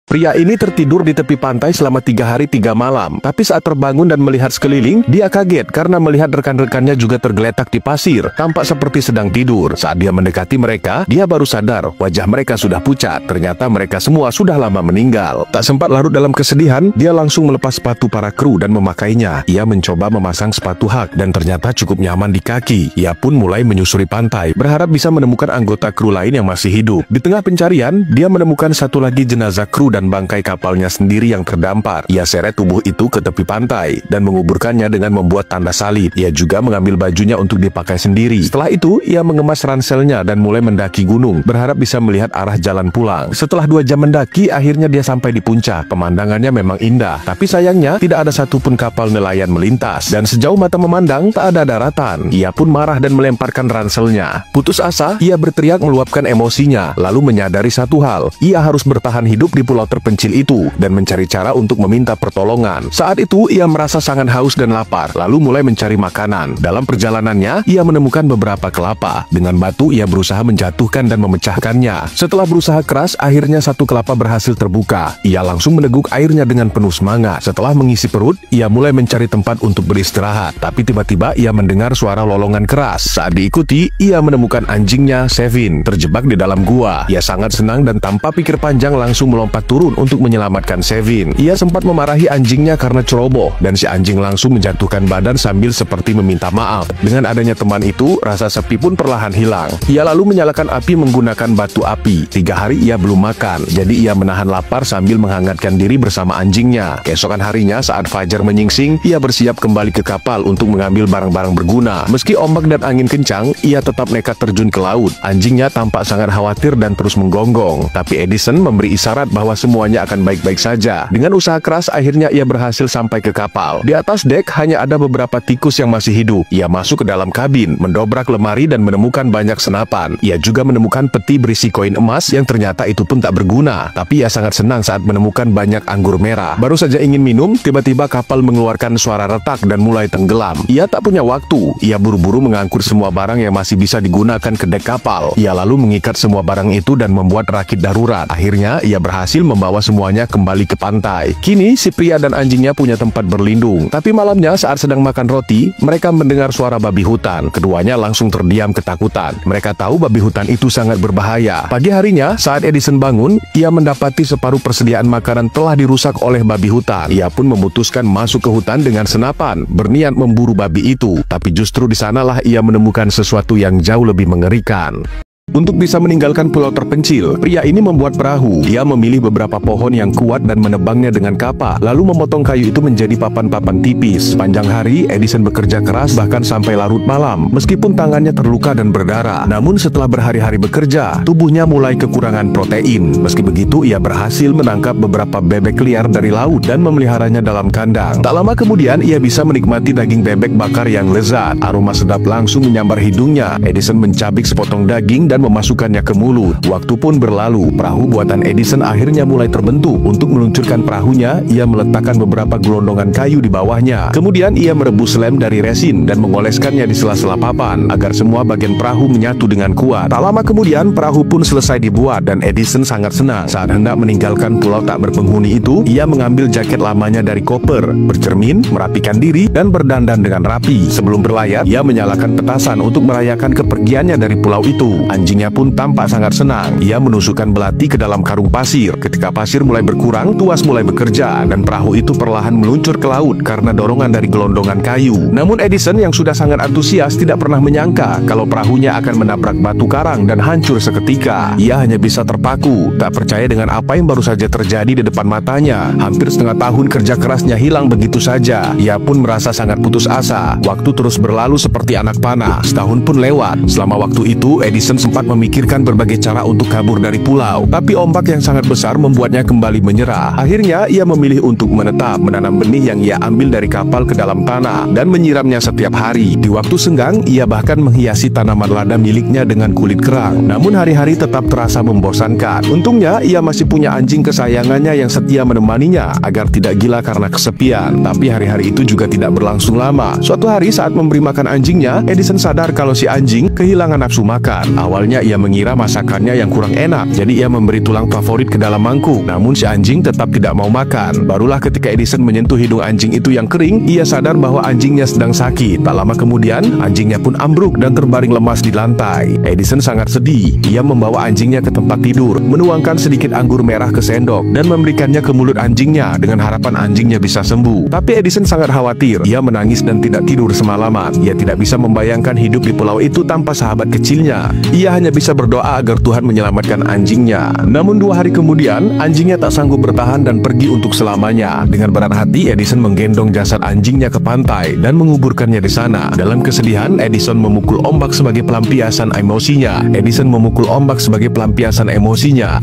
Pria ini tertidur di tepi pantai selama 3 hari 3 malam. Tapi saat terbangun dan melihat sekeliling, dia kaget karena melihat rekan-rekannya juga tergeletak di pasir, tampak seperti sedang tidur. Saat dia mendekati mereka, dia baru sadar wajah mereka sudah pucat. Ternyata mereka semua sudah lama meninggal. Tak sempat larut dalam kesedihan, dia langsung melepas sepatu para kru dan memakainya. Ia mencoba memasang sepatu hak dan ternyata cukup nyaman di kaki. Ia pun mulai menyusuri pantai, berharap bisa menemukan anggota kru lain yang masih hidup. Di tengah pencarian, dia menemukan satu lagi jenazah kru dan bangkai kapalnya sendiri yang terdampar. Ia seret tubuh itu ke tepi pantai dan menguburkannya dengan membuat tanda salib. Ia juga mengambil bajunya untuk dipakai sendiri. Setelah itu, ia mengemas ranselnya dan mulai mendaki gunung, berharap bisa melihat arah jalan pulang. Setelah 2 jam mendaki, akhirnya dia sampai di puncak. Pemandangannya memang indah, tapi sayangnya tidak ada satupun kapal nelayan melintas. Dan sejauh mata memandang, tak ada daratan. Ia pun marah dan melemparkan ranselnya. Putus asa, ia berteriak meluapkan emosinya, lalu menyadari satu hal. Ia harus bertahan hidup di pulau terpencil itu dan mencari cara untuk meminta pertolongan. Saat itu ia merasa sangat haus dan lapar, lalu mulai mencari makanan. Dalam perjalanannya, ia menemukan beberapa kelapa. Dengan batu ia berusaha menjatuhkan dan memecahkannya. Setelah berusaha keras, akhirnya satu kelapa berhasil terbuka. Ia langsung meneguk airnya dengan penuh semangat. Setelah mengisi perut, ia mulai mencari tempat untuk beristirahat. Tapi tiba-tiba ia mendengar suara lolongan keras. Saat diikuti, ia menemukan anjingnya, Sevin, terjebak di dalam gua. Ia sangat senang dan tanpa pikir panjang langsung melompat turun untuk menyelamatkan Sevin. Ia sempat memarahi anjingnya karena ceroboh, dan si anjing langsung menjatuhkan badan sambil seperti meminta maaf. Dengan adanya teman itu, rasa sepi pun perlahan hilang. Ia lalu menyalakan api menggunakan batu api. 3 hari ia belum makan, jadi ia menahan lapar sambil menghangatkan diri bersama anjingnya. Keesokan harinya saat fajar menyingsing, ia bersiap kembali ke kapal untuk mengambil barang-barang berguna. Meski ombak dan angin kencang, ia tetap nekat terjun ke laut. Anjingnya tampak sangat khawatir dan terus menggonggong. Tapi Edison memberi isyarat bahwa semuanya akan baik-baik saja. Dengan usaha keras, akhirnya ia berhasil sampai ke kapal. Di atas dek hanya ada beberapa tikus yang masih hidup. Ia masuk ke dalam kabin, mendobrak lemari dan menemukan banyak senapan. Ia juga menemukan peti berisi koin emas yang ternyata itu pun tak berguna. Tapi ia sangat senang saat menemukan banyak anggur merah. Baru saja ingin minum, tiba-tiba kapal mengeluarkan suara retak dan mulai tenggelam. Ia tak punya waktu. Ia buru-buru mengangkut semua barang yang masih bisa digunakan ke dek kapal. Ia lalu mengikat semua barang itu dan membuat rakit darurat. Akhirnya ia berhasil membawa semuanya kembali ke pantai. Kini si pria dan anjingnya punya tempat berlindung. Tapi malamnya saat sedang makan roti, mereka mendengar suara babi hutan. Keduanya langsung terdiam ketakutan. Mereka tahu babi hutan itu sangat berbahaya. Pagi harinya saat Edison bangun, ia mendapati separuh persediaan makanan telah dirusak oleh babi hutan. Ia pun memutuskan masuk ke hutan dengan senapan, berniat memburu babi itu. Tapi justru di sanalah ia menemukan sesuatu yang jauh lebih mengerikan. Untuk bisa meninggalkan pulau terpencil, pria ini membuat perahu. Dia memilih beberapa pohon yang kuat dan menebangnya dengan kapak, lalu memotong kayu itu menjadi papan-papan tipis. Sepanjang hari, Edison bekerja keras bahkan sampai larut malam, meskipun tangannya terluka dan berdarah. Namun setelah berhari-hari bekerja, tubuhnya mulai kekurangan protein. Meski begitu, ia berhasil menangkap beberapa bebek liar dari laut dan memeliharanya dalam kandang. Tak lama kemudian, ia bisa menikmati daging bebek bakar yang lezat. Aroma sedap langsung menyambar hidungnya. Edison mencabik sepotong daging dan memasukkannya ke mulut. Waktu pun berlalu. Perahu buatan Edison akhirnya mulai terbentuk. Untuk meluncurkan perahunya, ia meletakkan beberapa gelondongan kayu di bawahnya. Kemudian ia merebus lem dari resin dan mengoleskannya di sela-sela papan agar semua bagian perahu menyatu dengan kuat. Tak lama kemudian perahu pun selesai dibuat dan Edison sangat senang. Saat hendak meninggalkan pulau tak berpenghuni itu, ia mengambil jaket lamanya dari koper, bercermin, merapikan diri dan berdandan dengan rapi. Sebelum berlayar, ia menyalakan petasan untuk merayakan kepergiannya dari pulau itu. Anjingnya pun tampak sangat senang. Ia menusukkan belati ke dalam karung pasir. Ketika pasir mulai berkurang, tuas mulai bekerja dan perahu itu perlahan meluncur ke laut karena dorongan dari gelondongan kayu. Namun Edison yang sudah sangat antusias tidak pernah menyangka kalau perahunya akan menabrak batu karang dan hancur seketika. Ia hanya bisa terpaku, tak percaya dengan apa yang baru saja terjadi di depan matanya. Hampir setengah tahun kerja kerasnya hilang begitu saja. Ia pun merasa sangat putus asa. Waktu terus berlalu seperti anak panah. Setahun pun lewat. Selama waktu itu, Edison sempat memikirkan berbagai cara untuk kabur dari pulau, tapi ombak yang sangat besar membuatnya kembali menyerah. Akhirnya ia memilih untuk menetap, menanam benih yang ia ambil dari kapal ke dalam tanah dan menyiramnya setiap hari. Di waktu senggang, ia bahkan menghiasi tanaman lada miliknya dengan kulit kerang. Namun hari-hari tetap terasa membosankan. Untungnya ia masih punya anjing kesayangannya yang setia menemaninya agar tidak gila karena kesepian. Tapi hari-hari itu juga tidak berlangsung lama. Suatu hari saat memberi makan anjingnya, Edison sadar kalau si anjing kehilangan nafsu makan. Awalnya Awalnya ia mengira masakannya yang kurang enak, jadi ia memberi tulang favorit ke dalam mangkuk. Namun si anjing tetap tidak mau makan. Barulah ketika Edison menyentuh hidung anjing itu yang kering, ia sadar bahwa anjingnya sedang sakit. Tak lama kemudian, anjingnya pun ambruk dan terbaring lemas di lantai. Edison sangat sedih. Ia membawa anjingnya ke tempat tidur, menuangkan sedikit anggur merah ke sendok, dan memberikannya ke mulut anjingnya dengan harapan anjingnya bisa sembuh. Tapi Edison sangat khawatir. Ia menangis dan tidak tidur semalaman. Ia tidak bisa membayangkan hidup di pulau itu tanpa sahabat kecilnya. Ia hanya bisa berdoa agar Tuhan menyelamatkan anjingnya. Namun 2 hari kemudian, anjingnya tak sanggup bertahan dan pergi untuk selamanya. Dengan berat hati, Edison menggendong jasad anjingnya ke pantai dan menguburkannya di sana. Dalam kesedihan, Edison memukul ombak sebagai pelampiasan emosinya.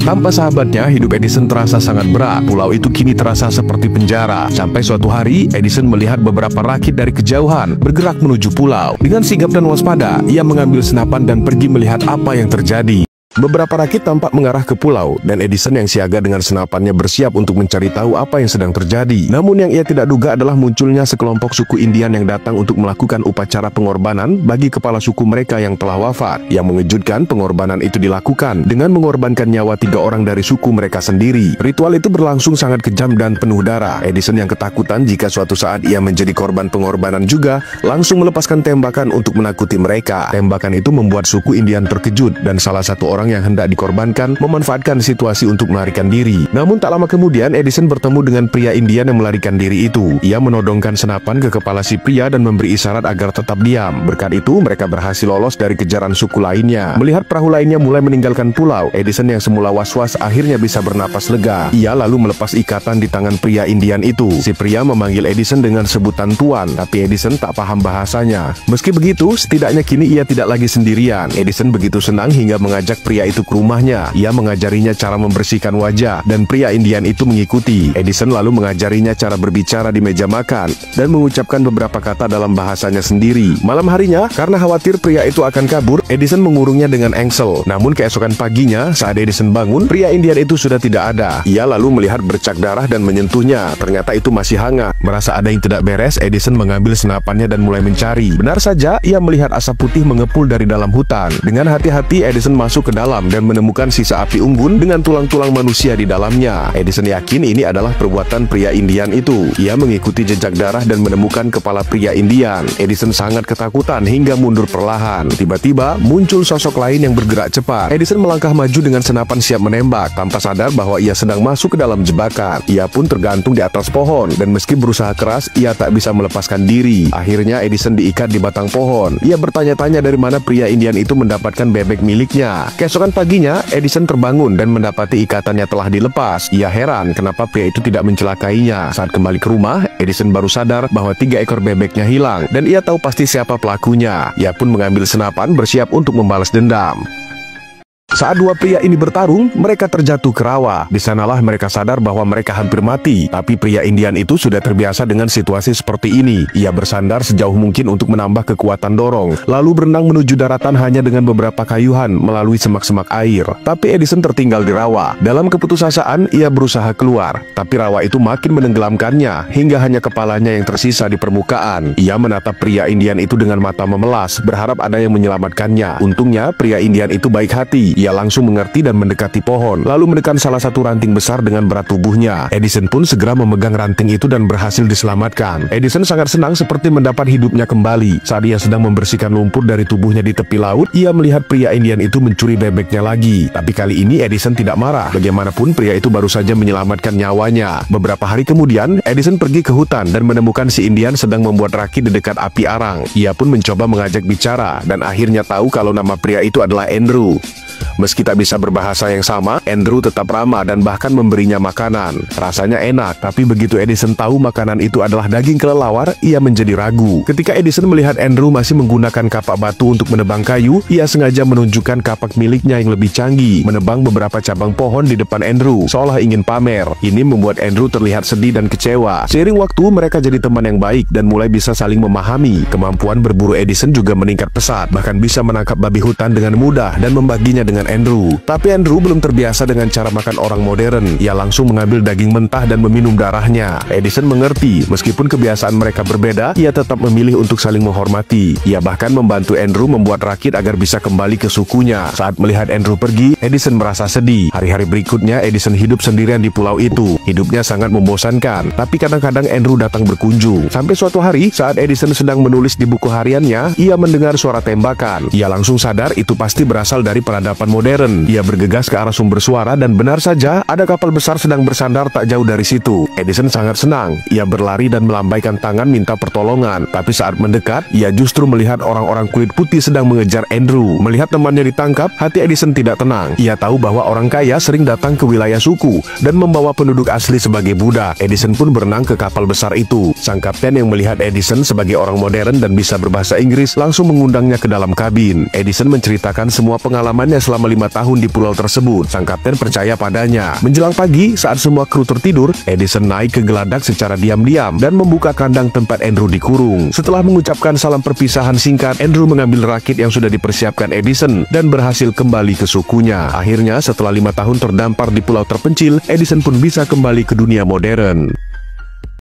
Tanpa sahabatnya, hidup Edison terasa sangat berat. Pulau itu kini terasa seperti penjara. Sampai suatu hari, Edison melihat beberapa rakit dari kejauhan bergerak menuju pulau. Dengan sigap dan waspada, ia mengambil senapan dan pergi melihat apa yang terjadi. Beberapa rakit tampak mengarah ke pulau, dan Edison yang siaga dengan senapannya bersiap untuk mencari tahu apa yang sedang terjadi. Namun yang ia tidak duga adalah munculnya sekelompok suku Indian yang datang untuk melakukan upacara pengorbanan bagi kepala suku mereka yang telah wafat. Yang mengejutkan, pengorbanan itu dilakukan dengan mengorbankan nyawa 3 orang dari suku mereka sendiri. Ritual itu berlangsung sangat kejam dan penuh darah. Edison yang ketakutan jika suatu saat ia menjadi korban pengorbanan juga, langsung melepaskan tembakan untuk menakuti mereka. Tembakan itu membuat suku Indian terkejut, dan salah satu orang yang hendak dikorbankan memanfaatkan situasi untuk melarikan diri. Namun tak lama kemudian Edison bertemu dengan pria Indian yang melarikan diri itu. Ia menodongkan senapan ke kepala si pria dan memberi isyarat agar tetap diam. Berkat itu mereka berhasil lolos dari kejaran suku lainnya. Melihat perahu lainnya mulai meninggalkan pulau, Edison yang semula was-was akhirnya bisa bernapas lega. Ia lalu melepas ikatan di tangan pria Indian itu. Si pria memanggil Edison dengan sebutan tuan, tapi Edison tak paham bahasanya. Meski begitu, setidaknya kini ia tidak lagi sendirian. Edison begitu senang hingga mengajak pria itu ke rumahnya. Ia mengajarinya cara membersihkan wajah, dan pria Indian itu mengikuti. Edison lalu mengajarinya cara berbicara di meja makan dan mengucapkan beberapa kata dalam bahasanya sendiri. Malam harinya, karena khawatir pria itu akan kabur, Edison mengurungnya dengan engsel. Namun keesokan paginya, saat Edison bangun, pria Indian itu sudah tidak ada. Ia lalu melihat bercak darah dan menyentuhnya. Ternyata itu masih hangat. Merasa ada yang tidak beres, Edison mengambil senapannya dan mulai mencari. Benar saja, ia melihat asap putih mengepul dari dalam hutan. Dengan hati-hati, Edison masuk ke dalam dan menemukan sisa api unggun dengan tulang-tulang manusia di dalamnya. Edison yakin ini adalah perbuatan pria Indian itu. Ia mengikuti jejak darah dan menemukan kepala pria Indian. Edison sangat ketakutan hingga mundur perlahan. Tiba-tiba muncul sosok lain yang bergerak cepat. Edison melangkah maju dengan senapan siap menembak, tanpa sadar bahwa ia sedang masuk ke dalam jebakan. Ia pun tergantung di atas pohon, dan meski berusaha keras, ia tak bisa melepaskan diri. Akhirnya Edison diikat di batang pohon. Ia bertanya-tanya dari mana pria Indian itu mendapatkan bebek miliknya. Keesokan paginya, Edison terbangun dan mendapati ikatannya telah dilepas. Ia heran kenapa pria itu tidak mencelakainya. Saat kembali ke rumah, Edison baru sadar bahwa 3 ekor bebeknya hilang, dan ia tahu pasti siapa pelakunya. Ia pun mengambil senapan bersiap untuk membalas dendam. Saat 2 pria ini bertarung, mereka terjatuh ke rawa. Di sanalah mereka sadar bahwa mereka hampir mati. Tapi pria Indian itu sudah terbiasa dengan situasi seperti ini. Ia bersandar sejauh mungkin untuk menambah kekuatan dorong, lalu berenang menuju daratan hanya dengan beberapa kayuhan melalui semak-semak air. Tapi Edison tertinggal di rawa. Dalam keputusasaan, ia berusaha keluar, tapi rawa itu makin menenggelamkannya hingga hanya kepalanya yang tersisa di permukaan. Ia menatap pria Indian itu dengan mata memelas, berharap ada yang menyelamatkannya. Untungnya pria Indian itu baik hati. Ia langsung mengerti dan mendekati pohon, lalu menekan salah satu ranting besar dengan berat tubuhnya. Edison pun segera memegang ranting itu dan berhasil diselamatkan. Edison sangat senang seperti mendapat hidupnya kembali. Saat ia sedang membersihkan lumpur dari tubuhnya di tepi laut, ia melihat pria Indian itu mencuri bebeknya lagi. Tapi kali ini Edison tidak marah. Bagaimanapun pria itu baru saja menyelamatkan nyawanya. Beberapa hari kemudian, Edison pergi ke hutan dan menemukan si Indian sedang membuat rakit di dekat api arang. Ia pun mencoba mengajak bicara dan akhirnya tahu kalau nama pria itu adalah Andrew. Meski tak bisa berbahasa yang sama, Andrew tetap ramah dan bahkan memberinya makanan. Rasanya enak, tapi begitu Edison tahu makanan itu adalah daging kelelawar, ia menjadi ragu. Ketika Edison melihat Andrew masih menggunakan kapak batu untuk menebang kayu, ia sengaja menunjukkan kapak miliknya yang lebih canggih, menebang beberapa cabang pohon di depan Andrew, seolah ingin pamer. Ini membuat Andrew terlihat sedih dan kecewa. Seiring waktu, mereka jadi teman yang baik dan mulai bisa saling memahami. Kemampuan berburu Edison juga meningkat pesat, bahkan bisa menangkap babi hutan dengan mudah dan membaginya dengan Andrew. Tapi Andrew belum terbiasa dengan cara makan orang modern. Ia langsung mengambil daging mentah dan meminum darahnya. Edison mengerti, meskipun kebiasaan mereka berbeda, ia tetap memilih untuk saling menghormati. Ia bahkan membantu Andrew membuat rakit agar bisa kembali ke sukunya. Saat melihat Andrew pergi, Edison merasa sedih. Hari-hari berikutnya, Edison hidup sendirian di pulau itu. Hidupnya sangat membosankan, tapi kadang-kadang Andrew datang berkunjung. Sampai suatu hari, saat Edison sedang menulis di buku hariannya, ia mendengar suara tembakan. Ia langsung sadar itu pasti berasal dari peradaban modern. Ia bergegas ke arah sumber suara dan benar saja ada kapal besar sedang bersandar tak jauh dari situ. Edison sangat senang. Ia berlari dan melambaikan tangan minta pertolongan. Tapi saat mendekat, ia justru melihat orang-orang kulit putih sedang mengejar Andrew. Melihat temannya ditangkap, hati Edison tidak tenang. Ia tahu bahwa orang kaya sering datang ke wilayah suku dan membawa penduduk asli sebagai budak. Edison pun berenang ke kapal besar itu. Sang kapten yang melihat Edison sebagai orang modern dan bisa berbahasa Inggris langsung mengundangnya ke dalam kabin. Edison menceritakan semua pengalamannya selama 5 tahun di pulau tersebut. Sang kapten percaya padanya. Menjelang pagi, saat semua kru tertidur, Edison naik ke geladak secara diam-diam dan membuka kandang tempat Andrew dikurung. Setelah mengucapkan salam perpisahan singkat, Andrew mengambil rakit yang sudah dipersiapkan Edison dan berhasil kembali ke sukunya. Akhirnya, setelah 5 tahun terdampar di pulau terpencil, Edison pun bisa kembali ke dunia modern.